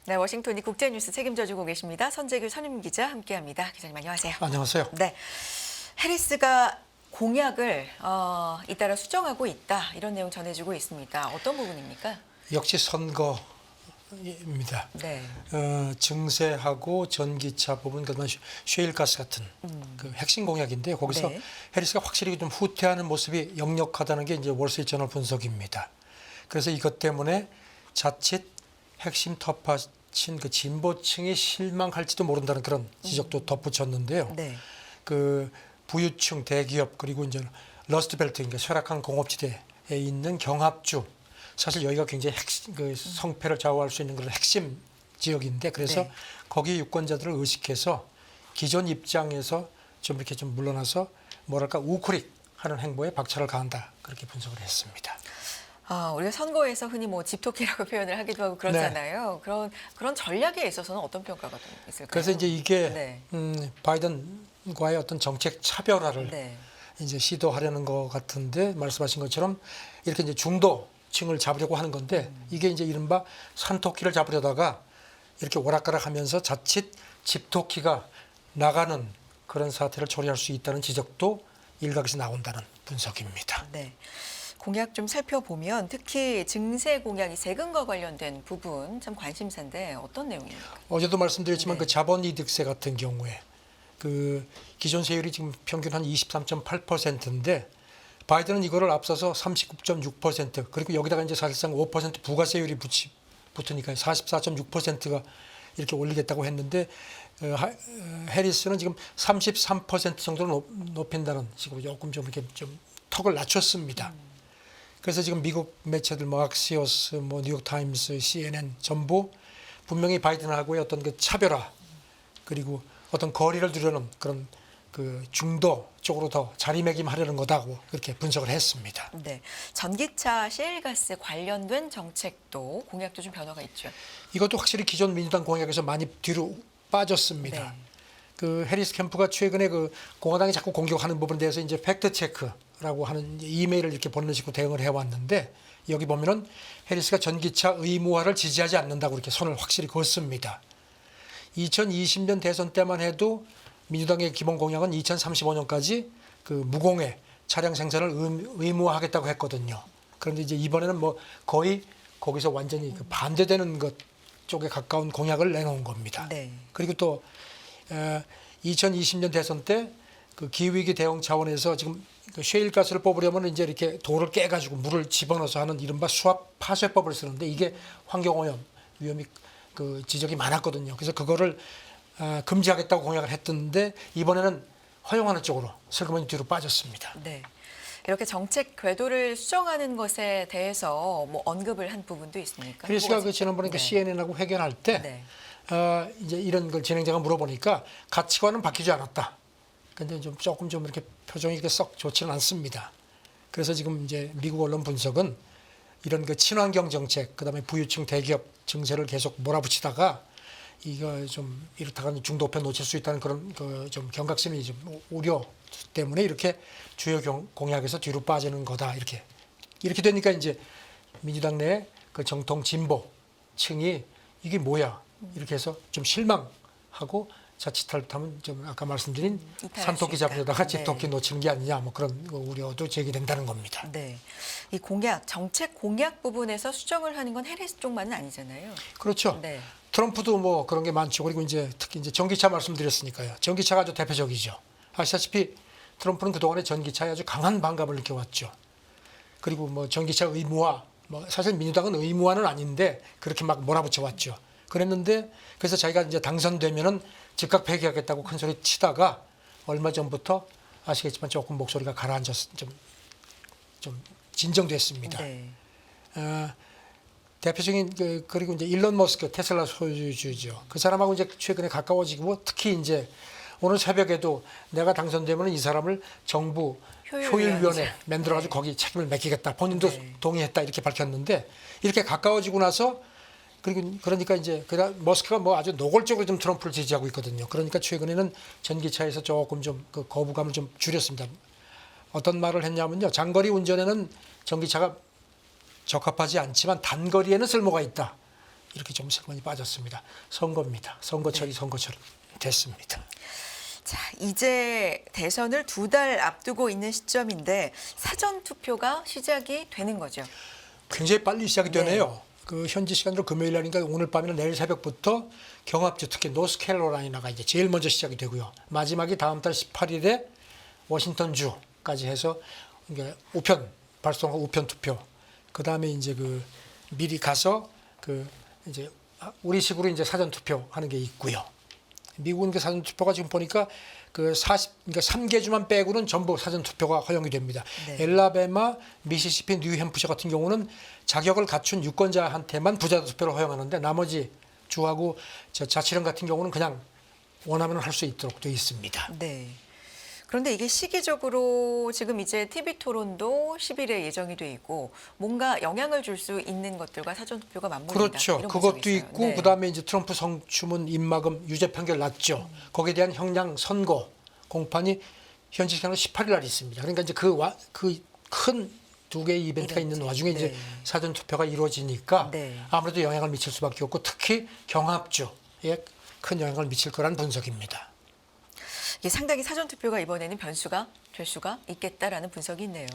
네, 워싱턴이 국제뉴스 책임져주고 계십니다. 선재규 선임 기자 함께합니다. 기자님 안녕하세요. 안녕하세요. 네, 해리스가 공약을 잇따라 수정하고 있다 이런 내용 전해주고 있습니다. 어떤 부분입니까? 역시 선거입니다. 네, 증세하고 전기차 부분, 그다음에 셰일가스 같은 그 핵심 공약인데요. 거기서 네. 해리스가 확실히 좀 후퇴하는 모습이 역력하다는 게 이제 월스트리트저널 분석입니다. 그래서 이것 때문에 자칫 핵심 터파친 그 진보층이 실망할지도 모른다는 그런 지적도 덧붙였는데요. 네, 그 부유층 대기업 그리고 이제 러스트벨트, 그러니까 쇠락한 공업지대에 있는 경합주, 사실 여기가 굉장히 핵심, 그 성패를 좌우할 수 있는 그런 핵심 지역인데, 그래서 네. 거기 유권자들을 의식해서 기존 입장에서 좀 이렇게 좀 물러나서 뭐랄까 우크릭 하는 행보에 박차를 가한다, 그렇게 분석을 했습니다. 우리가 선거에서 흔히 뭐 집토끼라고 표현을 하기도 하고 그렇잖아요. 그런 전략에 있어서는 어떤 평가가 좀 있을까요? 그래서 이제 이게 네. 바이든과의 어떤 정책 차별화를 네, 이제 시도하려는 것 같은데, 말씀하신 것처럼 이렇게 이제 중도층을 잡으려고 하는 건데, 이게 이제 이른바 산토끼를 잡으려다가 이렇게 오락가락하면서 자칫 집토끼가 나가는 그런 사태를 초래할 수 있다는 지적도 일각에서 나온다는 분석입니다. 네. 공약 좀 살펴보면 특히 증세 공약이 세금과 관련된 부분 참 관심사인데 어떤 내용입니까? 어제도 말씀드렸지만 네. 그 자본이득세 같은 경우에 그 기존 세율이 지금 평균 한 23.8%인데 바이든은 이거를 앞서서 39.6%, 그리고 여기다가 이제 사실상 5% 부가세율이 붙으니까 44.6%가 이렇게 올리겠다고 했는데 해리스는 지금 33% 정도로 높인다는 식으로 조금 좀 이렇게 좀 턱을 낮췄습니다. 그래서 지금 미국 매체들 뭐 악시오스, 뭐 뉴욕타임스, CNN 전부 분명히 바이든하고의 어떤 그 차별화 그리고 어떤 거리를 두려는 그런 그 중도 쪽으로 더 자리매김하려는 거다고 그렇게 분석을 했습니다. 네, 전기차 셰일가스 관련된 정책도 공약도 좀 변화가 있죠. 이것도 확실히 기존 민주당 공약에서 많이 뒤로 빠졌습니다. 네. 그 해리스 캠프가 최근에 그 공화당이 자꾸 공격하는 부분에 대해서 이제 팩트 체크라고 하는 이메일을 이렇게 보내는 식으로 대응을 해왔는데, 여기 보면은 해리스가 전기차 의무화를 지지하지 않는다고 이렇게 선을 확실히 그었습니다. 2020년 대선 때만 해도 민주당의 기본 공약은 2035년까지 그 무공해 차량 생산을 의무화하겠다고 했거든요. 그런데 이제 이번에는 뭐 거의 거기서 완전히 그 반대되는 것 쪽에 가까운 공약을 내놓은 겁니다. 네. 그리고 또 2020년 대선 때 그 기후위기 대응 차원에서 지금 그 셰일가스를 뽑으려면 이제 이렇게 돌을 깨가지고 물을 집어넣어서 하는 이른바 수압 파쇄법을 쓰는데, 이게 환경오염 위험이 그 지적이 많았거든요. 그래서 그거를 금지하겠다고 공약을 했던데 이번에는 허용하는 쪽으로 슬그머니 뒤로 빠졌습니다. 네. 이렇게 정책 궤도를 수정하는 것에 대해서 뭐 언급을 한 부분도 있습니까? 해리스가 그 지난번에 그 네. CNN하고 회견할 때 네. 이제 이런 걸 진행자가 물어보니까 가치관은 바뀌지 않았다. 근데 좀 조금 좀 이렇게 표정이 이렇게 썩 좋지는 않습니다. 그래서 지금 이제 미국 언론 분석은 이런 그 친환경 정책, 그다음에 부유층 대기업 증세를 계속 몰아붙이다가 이거 좀 이렇다가 중도편 놓칠 수 있다는 그런 그 좀 경각심이 좀 우려 때문에 이렇게 주요 공약에서 뒤로 빠지는 거다, 이렇게 되니까 이제 민주당 내 그 정통 진보층이 이게 뭐야 이렇게 해서 좀 실망하고 자칫하면 좀 아까 말씀드린 산토끼 잡으려다가 집토끼 놓치는 게 아니냐, 뭐 그런 우려도 제기된다는 겁니다. 네. 이 공약, 정책 공약 부분에서 수정을 하는 건 해리스 쪽만은 아니잖아요. 그렇죠. 네. 트럼프도 뭐 그런 게 많죠. 그리고 이제 특히 이제 전기차 말씀드렸으니까요. 전기차가 아주 대표적이죠. 아시다시피 트럼프는 그동안에 전기차에 아주 강한 반감을 느껴왔죠. 그리고 뭐 전기차 의무화, 뭐 사실 민주당은 의무화는 아닌데 그렇게 막 몰아붙여 왔죠. 그랬는데 그래서 자기가 이제 당선되면은 즉각 폐기하겠다고 큰 소리 치다가 얼마 전부터 아시겠지만 조금 목소리가 가라앉아서 좀 진정됐습니다. 네. 대표적인 그리고 이제 일론 머스크 테슬라 소유주죠. 그 사람하고 이제 최근에 가까워지고, 특히 이제 오늘 새벽에도 내가 당선되면 이 사람을 정부 효율위원회 만들어가지고 거기 책임을 맡기겠다. 본인도 동의했다, 이렇게 밝혔는데, 이렇게 가까워지고 나서 그러니까 이제 머스크가 뭐 아주 노골적으로 좀 트럼프를 지지하고 있거든요. 그러니까 최근에는 전기차에서 조금 좀 그 거부감을 좀 줄였습니다. 어떤 말을 했냐면요, 장거리 운전에는 전기차가 적합하지 않지만 단거리에는 쓸모가 있다, 이렇게 좀 세권이 빠졌습니다. 선거입니다. 선거철이 선거철 됐습니다. 자, 이제 대선을 2달 앞두고 있는 시점인데 사전 투표가 시작이 되는 거죠. 굉장히 빨리 시작이 되네요. 그 현지 시간으로 금요일 날인가 오늘 밤이나 내일 새벽부터 경합주 특히 노스캐롤라이나가 이제 제일 먼저 시작이 되고요. 마지막이 다음 달 18일에 워싱턴주까지 해서 이게 우편 발송하고 우편 투표. 그다음에 이제 그 미리 가서 그 이제 우리식으로 이제 사전 투표하는 게 있고요. 미국은 그 사전 투표가 지금 보니까 그 40, 그러니까 3개 주만 빼고는 전부 사전 투표가 허용이 됩니다. 네. 엘라베마, 미시시피, 뉴햄프셔 같은 경우는 자격을 갖춘 유권자한테만 부자 투표를 허용하는데 나머지 주하고 자치령 같은 경우는 그냥 원하면 할 수 있도록 되어 있습니다. 네. 그런데 이게 시기적으로 지금 이제 TV 토론도 10일에 예정이 돼 있고 뭔가 영향을 줄 수 있는 것들과 사전 투표가 맞물린다. 그렇죠. 이런 그것도 분석이 있어요. 있고 네. 그다음에 이제 트럼프 성추문 입막음 유죄 판결 났죠. 거기에 대한 형량 선고 공판이 현지 시간으로 18일 날 있습니다. 그러니까 이제 그 큰 두 개의 이벤트가 있는 와중에 이제 네. 사전 투표가 이루어지니까 네. 아무래도 영향을 미칠 수밖에 없고 특히 경합주에 큰 영향을 미칠 거라는 분석입니다. 이게 상당히 사전 투표가 이번에는 변수가 될 수가 있겠다라는 분석이 있네요.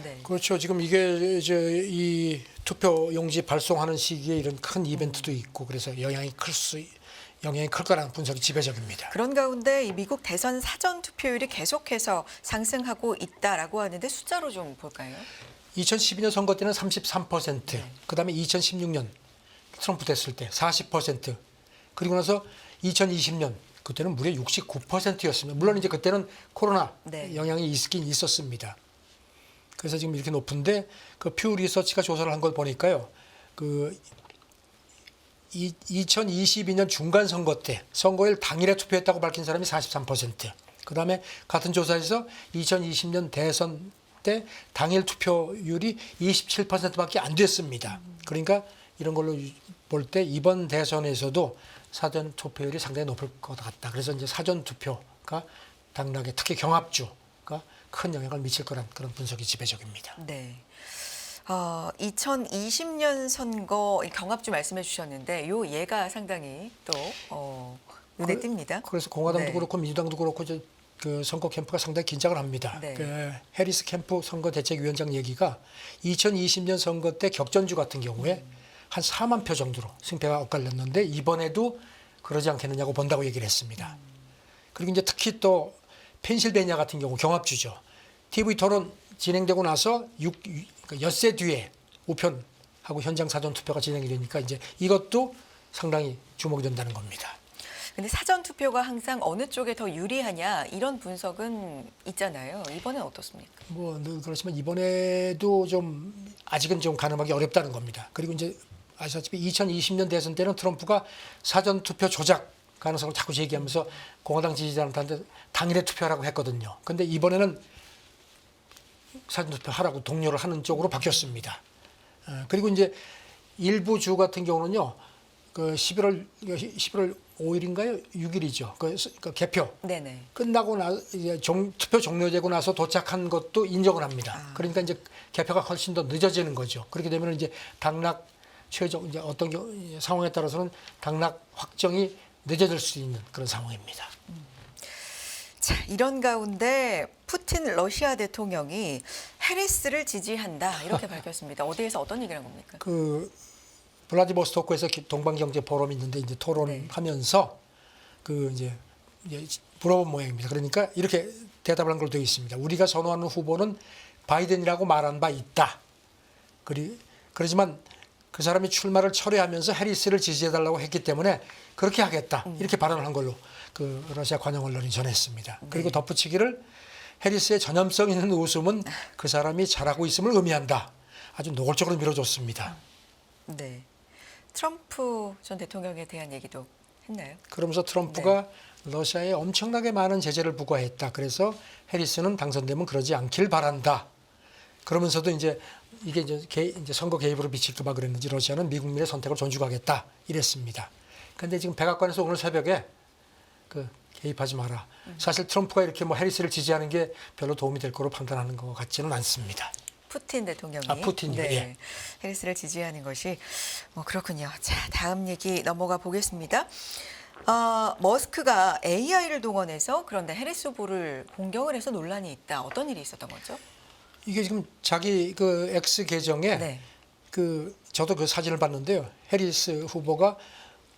네. 그렇죠. 지금 이게 이제 이 투표 용지 발송하는 시기에 이런 큰 이벤트도 있고 그래서 영향이 클 거라는 분석이 지배적입니다. 그런 가운데 이 미국 대선 사전 투표율이 계속해서 상승하고 있다라고 하는데 숫자로 좀 볼까요? 2012년 선거 때는 33%, 그다음에 2016년 트럼프 됐을 때 40%, 그리고 나서 2020년 그때는 무려 69%였습니다. 물론 이제 그때는 코로나 네. 영향이 있긴 있었습니다. 그래서 지금 이렇게 높은데 그 퓨 리서치가 조사를 한 걸 보니까요. 그 2022년 중간 선거 때 선거일 당일에 투표했다고 밝힌 사람이 43%. 그다음에 같은 조사에서 2020년 대선 때 당일 투표율이 27%밖에 안 됐습니다. 그러니까 이런 걸로 볼 때 이번 대선에서도 사전 투표율이 상당히 높을 것 같다. 그래서 이제 사전 투표가 당락에 특히 경합주가 큰 영향을 미칠 거란 그런 분석이 지배적입니다. 네. 2020년 선거 경합주 말씀해 주셨는데 요 예가 상당히 또 눈에 띕니다. 그래서 공화당도 네. 그렇고 민주당도 그렇고 이제 그 선거 캠프가 상당히 긴장을 합니다. 네. 그 해리스 캠프 선거대책위원장 얘기가 2020년 선거 때 격전주 같은 경우에 한 4만 표 정도로 승패가 엇갈렸는데 이번에도 그러지 않겠느냐고 본다고 얘기를 했습니다. 그리고 이제 특히 또 펜실베니아 같은 경우 경합주죠. TV 토론 진행되고 나서 엿새 뒤에 우편하고 현장 사전 투표가 진행이 되니까 이제 이것도 상당히 주목이 된다는 겁니다. 근데 사전 투표가 항상 어느 쪽에 더 유리하냐 이런 분석은 있잖아요. 이번엔 어떻습니까? 뭐 늘 그렇지만 이번에도 좀 아직은 좀 가늠하기 어렵다는 겁니다. 그리고 이제 아시다시피 2020년 대선 때는 트럼프가 사전 투표 조작 가능성을 자꾸 제기하면서 공화당 지지자한테 당일에 투표하라고 했거든요. 근데 이번에는 사전 투표하라고 독려를 하는 쪽으로 바뀌었습니다. 그리고 이제 일부 주 같은 경우는요. 그 11월 5일인가요? 6일이죠. 그 개표 네네. 끝나고 이제 투표 종료되고 나서 도착한 것도 인정을 합니다. 그러니까 이제 개표가 훨씬 더 늦어지는 거죠. 그렇게 되면 이제 당락 최종 이제 어떤 상황에 따라서는 당락 확정이 늦어질 수 있는 그런 상황입니다. 자, 이런 가운데 푸틴 러시아 대통령이 해리스를 지지한다 이렇게 밝혔습니다. 어디에서 어떤 얘기를 한 겁니까? 그 블라디보스토크에서 동방경제 포럼이 있는데 이제 토론하면서 그 이제 물어본 모양입니다. 그러니까 이렇게 대답을 한 걸로 되어 있습니다. 우리가 선호하는 후보는 바이든이라고 말한 바 있다. 그렇지만 그 사람이 출마를 철회하면서 해리스를 지지해달라고 했기 때문에 그렇게 하겠다. 이렇게 발언을 한 걸로 그 러시아 관영 언론이 전했습니다. 그리고 덧붙이기를 해리스의 전염성 있는 웃음은 그 사람이 잘하고 있음을 의미한다. 아주 노골적으로 밀어줬습니다. 네. 트럼프 전 대통령에 대한 얘기도 했나요? 그러면서 트럼프가 러시아에 엄청나게 많은 제재를 부과했다. 그래서 해리스는 당선되면 그러지 않길 바란다. 그러면서도 이제 이게 이제 선거 개입으로 비칠까 봐 그랬는지 러시아는 미국민의 선택을 존중하겠다 이랬습니다. 그런데 지금 백악관에서 오늘 새벽에 그 개입하지 마라. 사실 트럼프가 이렇게 뭐 해리스를 지지하는 게 별로 도움이 될 거로 판단하는 것 같지는 않습니다. 푸틴 대통령이 푸틴이요. 예. 해리스를 지지하는 것이 그렇군요. 자, 다음 얘기 넘어가 보겠습니다. 머스크가 AI를 동원해서 그런데 해리스 후보를 공격을 해서 논란이 있다. 어떤 일이 있었던 거죠? 이게 지금 자기 그 X 계정에 네. 저도 그 사진을 봤는데요. 해리스 후보가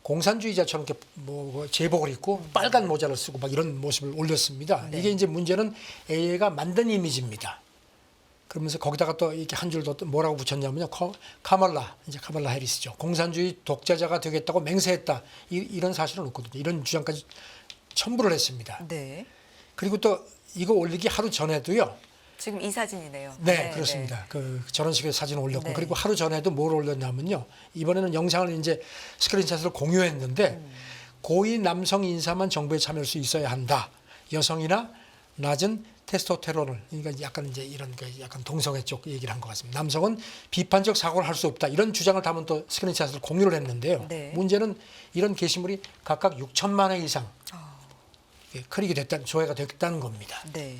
공산주의자처럼 이렇게 뭐 제복을 입고 빨간 모자를 쓰고 막 이런 모습을 올렸습니다. 네. 이게 이제 문제는 AI가 만든 이미지입니다. 그러면서 거기다가 또 이렇게 한 줄 더 뭐라고 붙였냐면요. 카멀라 해리스죠. 공산주의 독재자가 되겠다고 맹세했다. 이런 사실은 없거든요. 이런 주장까지 첨부를 했습니다. 네. 그리고 또 이거 올리기 하루 전에도요. 지금 이 사진이네요. 네, 그렇습니다. 저런 식의 사진을 올렸고 네. 그리고 하루 전에도 뭘 올렸냐면요. 이번에는 영상을 이제 스크린샷으로 공유했는데 고위 남성 인사만 정부에 참여할 수 있어야 한다. 여성이나 낮은 테스토스테론을 그러니까 약간 이제 이런 약간 동성애 쪽 얘기를 한 것 같습니다. 남성은 비판적 사고를 할 수 없다. 이런 주장을 담은 또 스크린샷을 공유를 했는데요. 네. 문제는 이런 게시물이 각각 6천만 회 이상 클릭이 됐다는 조회가 됐다는 겁니다. 네.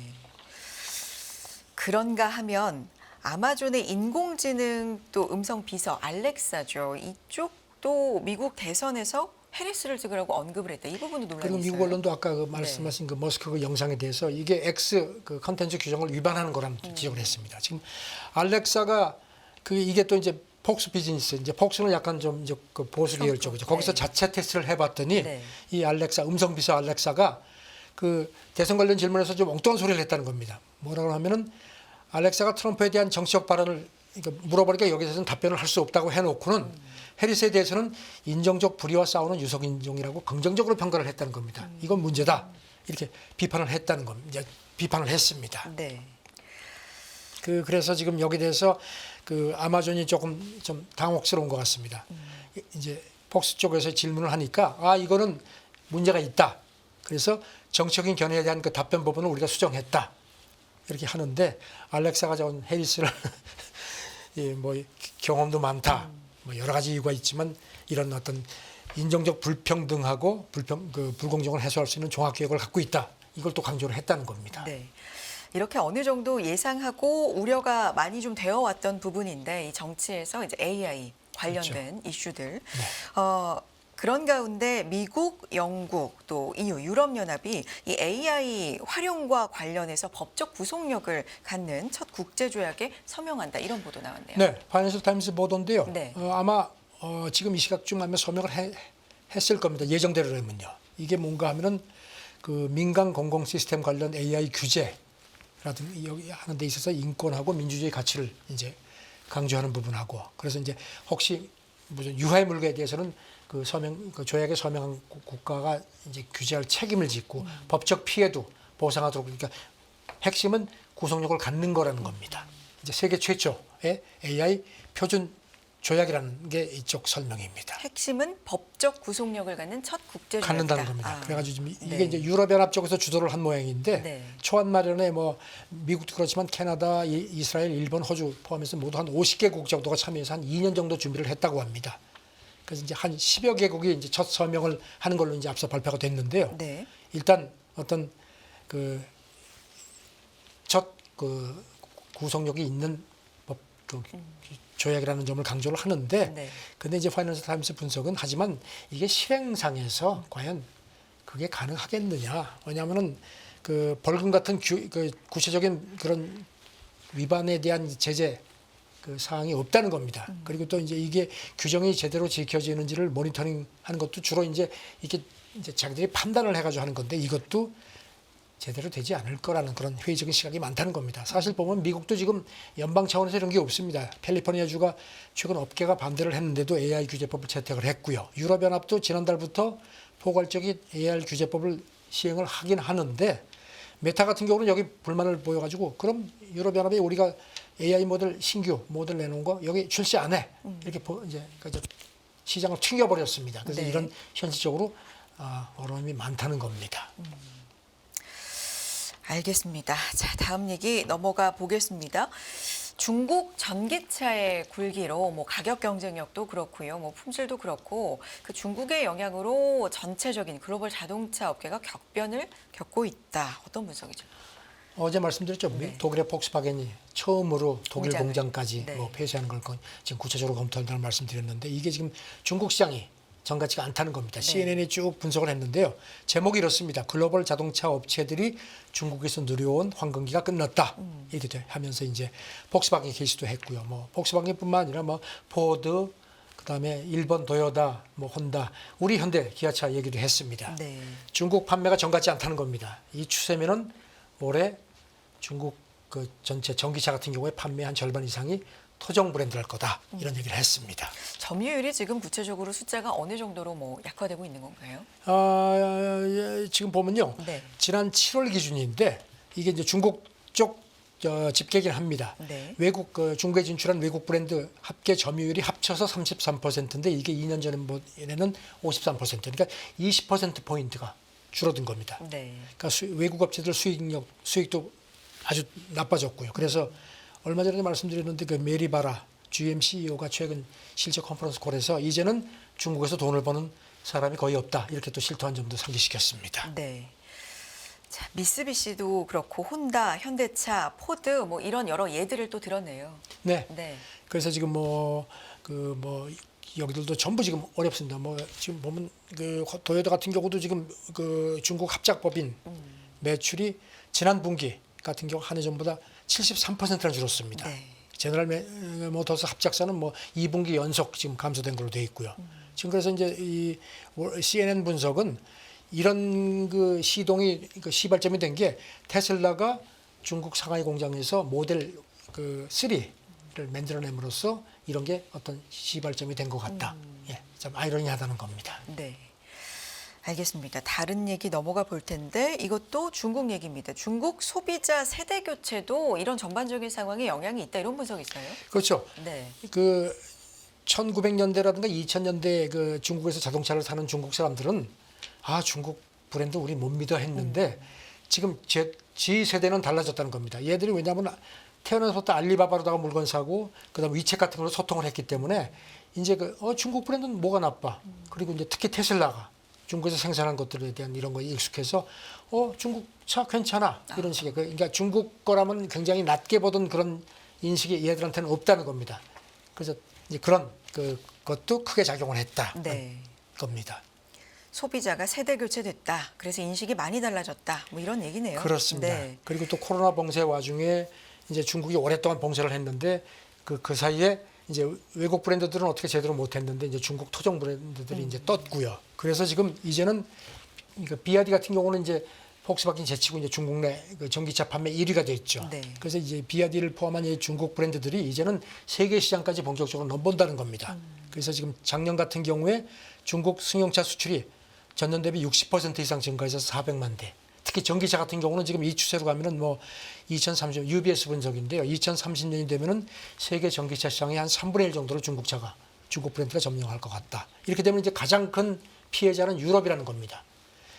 그런가 하면 아마존의 인공지능 또 음성 비서 알렉사죠. 이쪽도 미국 대선에서 해리스를 찍으라고 언급을 했다. 이 부분도 논란이 그리고 있어요. 미국 언론도 아까 말씀하신 그 머스크 그 영상에 대해서 이게 X 그 컨텐츠 규정을 위반하는 거라는 지적을 했습니다. 지금 알렉사가 이게 또 이제 폭스 비즈니스 이제 폭스는 약간 좀 이제 그 보수 계열 쪽이죠. 거기서 네. 자체 테스트를 해봤더니 네. 이 알렉사 음성 비서 알렉사가 그 대선 관련 질문에서 좀 엉뚱한 소리를 했다는 겁니다. 뭐라고 하면은 알렉사가 트럼프에 대한 정치적 발언을 물어보니까 여기에 대해서는 답변을 할 수 없다고 해놓고는 해리스에 대해서는 인종적 불의와 싸우는 유석인종이라고 긍정적으로 평가를 했다는 겁니다. 이건 문제다. 이렇게 비판을 했다는 겁니다. 이제 비판을 했습니다. 네. 그래서 지금 여기 대해서 아마존이 조금 좀 당혹스러운 것 같습니다. 이제 폭스 쪽에서 질문을 하니까 이거는 문제가 있다. 그래서 정치적인 견해에 대한 그 답변 부분을 우리가 수정했다. 이렇게 하는데 알렉사가 전 해리스를 뭐 경험도 많다. 뭐 여러 가지 이유가 있지만 이런 어떤 인종적 불평등하고 불공정을 해소할 수 있는 종합계획을 갖고 있다. 이걸 또 강조를 했다는 겁니다. 네. 이렇게 어느 정도 예상하고 우려가 많이 좀 되어 왔던 부분인데 이 정치에서 이제 AI 관련된 이슈들. 그런 가운데 미국, 영국, 또 EU, 유럽연합이 이 AI 활용과 관련해서 법적 구속력을 갖는 첫 국제조약에 서명한다. 이런 보도 나왔네요. 네, 파이낸셜 타임스 보도인데요. 네. 아마 지금 이 시각쯤 하면 서명을 했을 겁니다. 예정대로라면요. 이게 뭔가 하면은 민간 공공 시스템 관련 AI 규제라든지 여기 하는 데 있어서 인권하고 민주주의 가치를 이제 강조하는 부분하고 그래서 이제 혹시 무슨 유해 물건에 대해서는 조약에 서명한 국가가 이제 규제할 책임을 짓고 법적 피해도 보상하도록 그러니까 핵심은 구속력을 갖는 거라는 겁니다. 이제 세계 최초의 AI 표준 조약이라는 게 이쪽 설명입니다. 핵심은 법적 구속력을 갖는 첫 국제조약이다. 갖는다는 겁니다. 그래가지고 지금 이게 네. 이제 유럽연합 쪽에서 주도를 한 모양인데 네. 초안 마련에 뭐 미국도 그렇지만 캐나다, 이스라엘, 일본, 호주 포함해서 모두 한 50개국 정도가 참여해서 한 2년 정도 준비를 했다고 합니다. 그래서 이제 한 10여 개국이 이제 첫 서명을 하는 걸로 이제 앞서 발표가 됐는데요. 네. 일단 어떤 첫 구속력이 있는 법 조약이라는 점을 강조를 하는데, 네. 근데 이제 파이낸셜 타임스 분석은 하지만 이게 실행상에서 과연 그게 가능하겠느냐? 왜냐하면은 벌금 같은 구체적인 그런 위반에 대한 제재 사항이 없다는 겁니다. 그리고 또 이제 이게 규정이 제대로 지켜지는지를 모니터링하는 것도 주로 이제 이게 이제 자기들이 판단을 해가지고 하는 건데 이것도 제대로 되지 않을 거라는 그런 회의적인 시각이 많다는 겁니다. 사실 보면 미국도 지금 연방 차원에서 이런 게 없습니다. 캘리포니아주가 최근 업계가 반대를 했는데도 AI 규제법을 채택을 했고요. 유럽연합도 지난달부터 포괄적인 AI 규제법을 시행을 하긴 하는데 메타 같은 경우는 여기 불만을 보여가지고 그럼 유럽연합이 우리가 AI 신규 모델 내놓은 거 여기 출시 안 해. 이렇게 이제 시장을 튕겨버렸습니다. 그래서 네. 이런 현실적으로 어려움이 많다는 겁니다. 알겠습니다. 자, 다음 얘기 넘어가 보겠습니다. 중국 전기차의 굴기로 뭐 가격 경쟁력도 그렇고요, 뭐 품질도 그렇고 그 중국의 영향으로 전체적인 글로벌 자동차 업계가 격변을 겪고 있다. 어떤 분석이죠? 어제 말씀드렸죠. 네. 독일의 폭스바겐이 처음으로 독일 공장을. 공장까지 네. 뭐 폐쇄하는 걸 지금 구체적으로 검토한다는 말씀드렸는데 이게 지금 중국 시장이 정같지가 않다는 겁니다. 네. CNN이 쭉 분석을 했는데요. 제목이 이렇습니다. 글로벌 자동차 업체들이 중국에서 누려온 황금기가 끝났다. 이렇게 하면서 이제 폭스바겐 케이스도 했고요. 뭐 폭스바겐뿐만 아니라 뭐 포드, 그다음에 일본 도요타, 뭐 혼다, 우리 현대 기아차 얘기도 했습니다. 네. 중국 판매가 정같지 않다는 겁니다. 이 추세면은 올해 중국 그 전체 전기차 같은 경우에 판매 한 절반 이상이 토종 브랜드를 할 거다 이런 얘기를 했습니다. 점유율이 지금 구체적으로 숫자가 어느 정도로 뭐 약화되고 있는 건가요? 지금 보면요, 네. 지난 7월 기준인데 이게 이제 중국 쪽 집계긴 합니다. 네. 외국 중국에 진출한 외국 브랜드 합계 점유율이 합쳐서 33%인데 이게 2년 전에는 53%, 그러니까 20% 포인트가 줄어든 겁니다. 네. 그러니까 외국 업체들 수익도 아주 나빠졌고요. 그래서 얼마 전에 말씀드렸는데 그 메리바라 GM CEO가 최근 실적 컨퍼런스 콜에서 이제는 중국에서 돈을 버는 사람이 거의 없다 이렇게 또 실토한 점도 상기시켰습니다. 네. 자, 미쓰비시도 그렇고 혼다, 현대차, 포드 뭐 이런 여러 예들을 또 들었네요. 네. 네. 그래서 지금 여기들도 전부 지금 어렵습니다. 뭐 지금 보면 그 도요타 같은 경우도 지금 그 중국 합작법인 매출이 지난 분기 같은 경우 한 해 전보다 73%나 줄었습니다. 네. 제너럴 모터스 합작사는 뭐 2분기 연속 지금 감소된 걸로 돼 있고요. 지금 그래서 이제 이 CNN 분석은 이런 그 시동이 그 시발점이 된 게 테슬라가 중국 상하이 공장에서 모델 그 3를 만들어냄으로써 이런 게 어떤 시발점이 된 것 같다. 예, 좀 아이러니하다는 겁니다. 네. 알겠습니다. 다른 얘기 넘어가 볼 텐데 이것도 중국 얘기입니다. 중국 소비자 세대 교체도 이런 전반적인 상황에 영향이 있다 이런 분석이 있어요. 그렇죠. 네. 그 1900년대라든가 2000년대 그 중국에서 자동차를 사는 중국 사람들은 중국 브랜드 우리 못 믿어 했는데 지금 지 세대는 달라졌다는 겁니다. 얘들이 왜냐하면 태어나서부터 알리바바로다가 물건 사고 그다음 위챗 같은 걸로 소통을 했기 때문에 이제 중국 브랜드는 뭐가 나빠. 그리고 이제 특히 테슬라가 중국에서 생산한 것들에 대한 이런 거에 익숙해서 중국 차 괜찮아 이런 식의 그러니까 중국 거라면 굉장히 낮게 보던 그런 인식이 얘들한테는 없다는 겁니다. 그래서 이제 그런 것도 크게 작용을 했다 네. 겁니다. 소비자가 세대 교체됐다. 그래서 인식이 많이 달라졌다. 뭐 이런 얘기네요. 그렇습니다. 네. 그리고 또 코로나 봉쇄 와중에 이제 중국이 오랫동안 봉쇄를 했는데 그 사이에 이제 외국 브랜드들은 어떻게 제대로 못했는데 이제 중국 토종 브랜드들이 이제 떴고요. 그래서 지금 이제는 그러니까 비아디 같은 경우는 이제 폭스바겐 제치고 이제 중국 내 그 전기차 판매 1위가 됐죠. 네. 그래서 이제 비아디를 포함한 이 중국 브랜드들이 이제는 세계 시장까지 본격적으로 넘본다는 겁니다. 그래서 지금 작년 같은 경우에 중국 승용차 수출이 전년 대비 60% 이상 증가해서 400만 대. 특히 전기차 같은 경우는 지금 이 추세로 가면은 뭐 2030 UBS 분석인데요. 2030년이 되면은 세계 전기차 시장의 한 3분의 1 정도를 중국 브랜드가 점령할 것 같다. 이렇게 되면 이제 가장 큰 피해자는 유럽이라는 겁니다.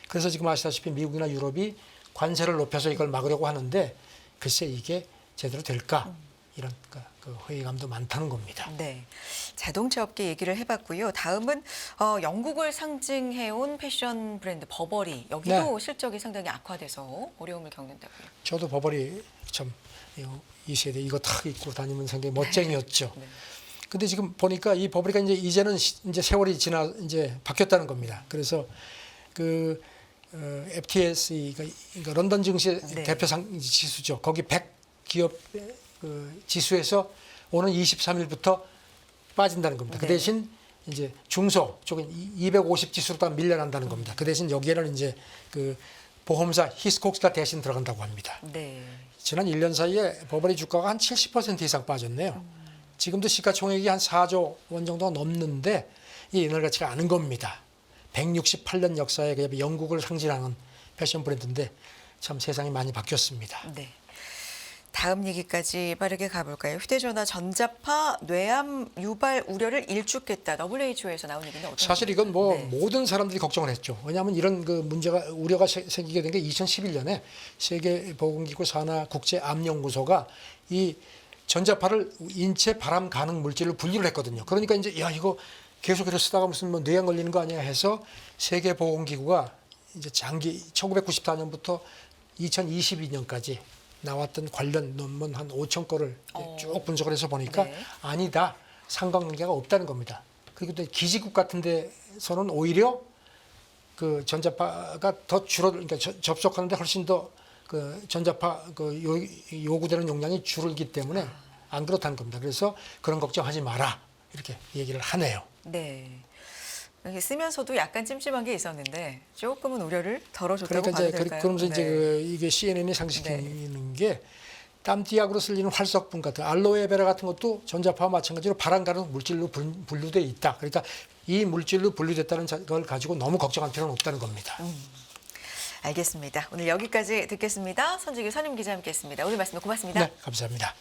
그래서 지금 아시다시피 미국이나 유럽이 관세를 높여서 이걸 막으려고 하는데 글쎄 이게 제대로 될까? 이런 그 회의감도 많다는 겁니다. 네. 자동차 업계 얘기를 해봤고요. 다음은 영국을 상징해온 패션 브랜드 버버리. 여기도 실적이 상당히 악화돼서 어려움을 겪는다고요. 저도 버버리 참 이 세대 이거 탁 입고 다니면 상당히 멋쟁이였죠. 네. 근데 지금 보니까 이 버버리가 이제는 이제 세월이 이제 바뀌었다는 겁니다. 그래서 그 FTSE 그러니까 런던 증시 네. 대표 지수죠. 거기 100 기업 그 지수에서 오는 23일부터 빠진다는 겁니다. 그 네. 대신 이제 중소 쪽은 250 지수로 밀려난다는 겁니다. 그 대신 여기에는 이제 그 보험사 히스콕스가 대신 들어간다고 합니다. 네. 지난 1년 사이에 버버리 주가가 한 70% 이상 빠졌네요. 지금도 시가총액이 한 4조 원 정도가 넘는데 이 옛날 같지가 않은 겁니다. 168년 역사에 영국을 상징하는 패션 브랜드인데 참 세상이 많이 바뀌었습니다. 네. 다음 얘기까지 빠르게 가볼까요? 휴대전화 전자파 뇌암 유발 우려를 일축했다. WHO에서 나온 얘기는 어떤 사실 이건 뭐 네. 모든 사람들이 걱정을 했죠. 왜냐하면 이런 그 문제가 우려가 생기게 된 게 2011년에 세계보건기구 산하 국제암연구소가 이 전자파를 인체 발암 가능 물질로 분류를 했거든요. 그러니까 이제 이거 계속해서 쓰다가 무슨 뭐 뇌암 걸리는 거 아니야 해서 세계보건기구가 이제 장기 1994년부터 2022년까지 나왔던 관련 논문 한 5천 건을 쭉 분석을 해서 보니까 네. 아니다. 상관관계가 없다는 겁니다. 그리고 또 기지국 같은 데서는 오히려 그 전자파가 더 그러니까 접속하는데 훨씬 더 그 전자파 그 요구되는 용량이 줄기 때문에 안 그렇다는 겁니다. 그래서 그런 걱정하지 마라. 이렇게 얘기를 하네요. 네. 이렇게 쓰면서도 약간 찜찜한 게 있었는데 조금은 우려를 덜어줬다고 그러니까 봐도 이제 될까요? 그러면서 이제 네. 이게 CNN이 상식시키는 게 땀띠약으로 쓸리는 활석분 같은 알로에베라 같은 것도 전자파와 마찬가지로 발암가능 물질로 분류돼 있다. 그러니까 이 물질로 분류됐다는 걸 가지고 너무 걱정할 필요는 없다는 겁니다. 알겠습니다. 오늘 여기까지 듣겠습니다. 선지규 선임 기자 함께했습니다. 오늘 말씀 고맙습니다. 네, 감사합니다.